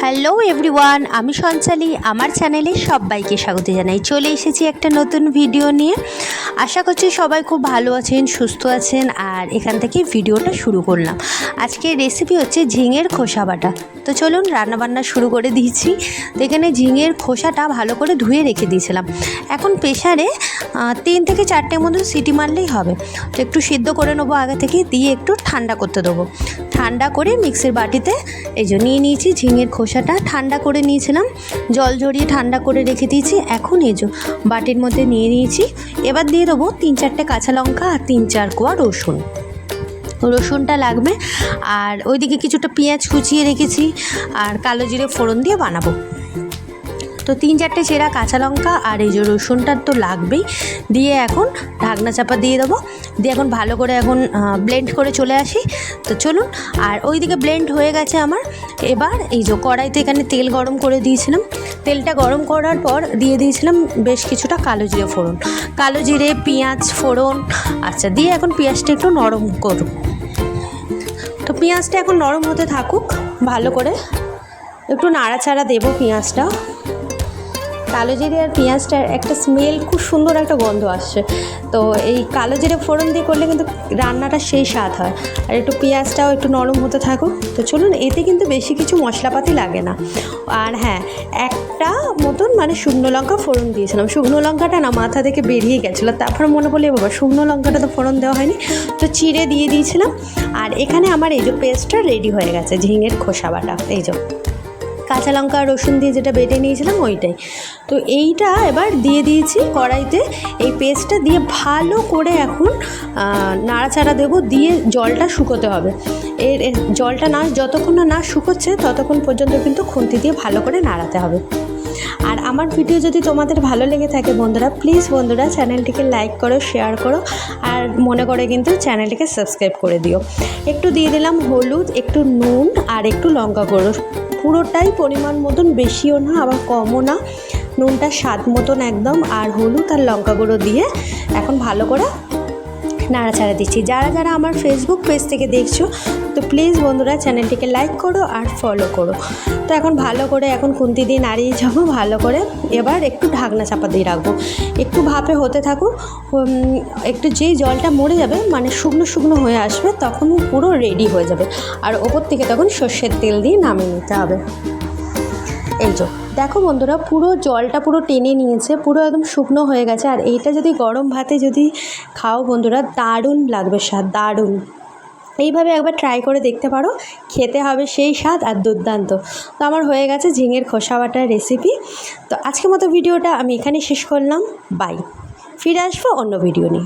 Hello everyone, আমি সঞ্চালি। আমার চ্যানেলে সবাইকে স্বাগত জানাই। চলে এসেছি একটা নতুন ভিডিও নিয়ে। আশা করছি সবাই খুব ভালো আছেন, সুস্থ আছেন। আর এখান থেকে ভিডিওটা শুরু করলাম। আজকের রেসিপি হচ্ছে ঝিঙের খোসা বাটা। তো চলুন রান্নাবান্না শুরু করে দিয়েছি। তো এখানে ঝিঙের খোসাটা ভালো করে ধুয়ে রেখে দিয়েছিলাম। এখন প্রেশারে 3 থেকে 4টের মতো সিটি মারলেই হবে। তো একটু সিদ্ধ করে নেবো আগে থেকে, দিয়ে একটু ঠান্ডা করতে দেবো। ঠান্ডা করে মিক্সির বাটিতে এই যে নিয়ে নিয়েছি ঝিঙের খোসাটা। ঠান্ডা করে নিয়েছিলাম, জল ঝরিয়ে ঠান্ডা করে রেখে দিয়েছি। এখন এই যে বাটির মধ্যে নিয়ে নিয়েছি। এবার দিয়ে দেবো 3-4টে কাঁচা লঙ্কা আর 3-4 কোয়া রসুনটা লাগবে। আর ওইদিকে কিছুটা পেঁয়াজ কুচিয়ে রেখেছি, আর কালো জিরে ফোড়ন দিয়ে বানাবো। তো 3-4টে চেরা কাঁচা লঙ্কা আর এই যে রসুনটা তো লাগবেই। দিয়ে এখন ঢাকনা চাপা দিয়ে দেবো। দিয়ে এখন ভালো করে এখন ব্লেন্ড করে চলে আসি। তো চলুন। আর ওইদিকে ব্লেন্ড হয়ে গেছে আমার। এবার এই যে কড়াইতে এখানে তেল গরম করে দিয়েছিলাম। তেলটা গরম করার পর দিয়ে দিয়েছিলাম বেশ কিছুটা কালো জিরে ফোড়ন, কালো জিরে পেঁয়াজ ফোড়ন। আচ্ছা, দিয়ে এখন পেঁয়াজটা একটু নরম করুন। তো পেঁয়াজটা এখন নরম হতে থাকুক, ভালো করে একটু নাড়াচাড়া দেবো পেঁয়াজটা। কালো জিরে আর পেঁয়াজটার একটা স্মেল, খুব সুন্দর একটা গন্ধ আসছে। তো এই কালো জিরে ফোড়ন দিয়ে করলে কিন্তু রান্নাটা সেই স্বাদ হয়। আর একটু পেঁয়াজটাও একটু নরম হতে থাকুক। তো চলুন, এতে কিন্তু বেশি কিছু মশলাপাতি লাগে না। আর হ্যাঁ, একটা মতন শুকনো লঙ্কা ফোড়ন দিয়েছিলাম। শুকনো লঙ্কাটা না মাথা থেকে বেরিয়ে গেছিলো, তারপর মনে পড়লে বাবা শুকনো লঙ্কাটা তো ফোড়ন দেওয়া হয়নি, তো চিড়ে দিয়ে দিয়েছিলাম। আর এখানে আমার এই যে পেস্টটা রেডি হয়ে গেছে, ঝিঙের খোসা বাটা। এই যে কাঁচা লঙ্কা আর রসুন দিয়ে যেটা বেটে নিয়েছিলাম ওইটাই। তো এইটা এবার দিয়ে দিয়েছি কড়াইতে। এই পেস্টটা দিয়ে ভালো করে এখন নাড়াচাড়া দেবো। দিয়ে জলটা শুকোতে হবে। এর জলটা যতক্ষণ না শুকোচ্ছে ততক্ষণ পর্যন্ত কিন্তু খুন্তি দিয়ে ভালো করে নাড়াতে হবে। আর আমার ভিডিও যদি তোমাদের ভালো লেগে থাকে বন্ধুরা, প্লিজ বন্ধুরা চ্যানেলটিকে লাইক করো, শেয়ার করো, আর মনে করে কিন্তু চ্যানেলটিকে সাবস্ক্রাইব করে দিও। একটু দিয়ে দিলাম হলুদ, একটু নুন আর একটু লঙ্কা গুঁড়ো। পুরোটাই পরিমাণ মতন, বেশিও না আবার কমও না। নুনটা স্বাদ মতন একদম। আর হলুদ আর লঙ্কা গুঁড়ো দিয়ে এখন ভালো করে নাড়াচাড়া দিচ্ছি। যারা যারা আমার ফেসবুক পেজ থেকে দেখছো, তো প্লিজ বন্ধুরা চ্যানেলটিকে লাইক করো আর ফলো করো। তো এখন ভালো করে এখন খুন্তি দিয়ে নাড়িয়ে যাবো ভালো করে। এবার একটু ঢাকনা চাপা দিয়ে রাখবো, একটু ভাপে হতে থাকুক। একটু যেই জলটা মরে যাবে, শুকনো শুকনো হয়ে আসবে, তখন পুরো রেডি হয়ে যাবে। আর ওপর থেকে তখন সর্ষের তেল দিয়ে নামিয়ে নিতে হবে। এই যে দেখো বন্ধুরা, পুরো জলটা পুরো টেনে নিয়েছে, পুরো একদম শুকনো হয়ে গেছে। আর এইটা যদি গরম ভাতে যদি খাও বন্ধুরা, দারুণ লাগবে স্বাদ, দারুণ। এইভাবে একবার ট্রাই করে দেখতে পারো, খেতে হবে সেই স্বাদ আর দুর্দান্ত। তো আমার হয়ে গেছে ঝিঙের খোসা বাটার রেসিপি। তো আজকের মতো ভিডিওটা আমি এখানে শেষ করলাম। বাই, ফিরে আসবো অন্য ভিডিও নিয়ে।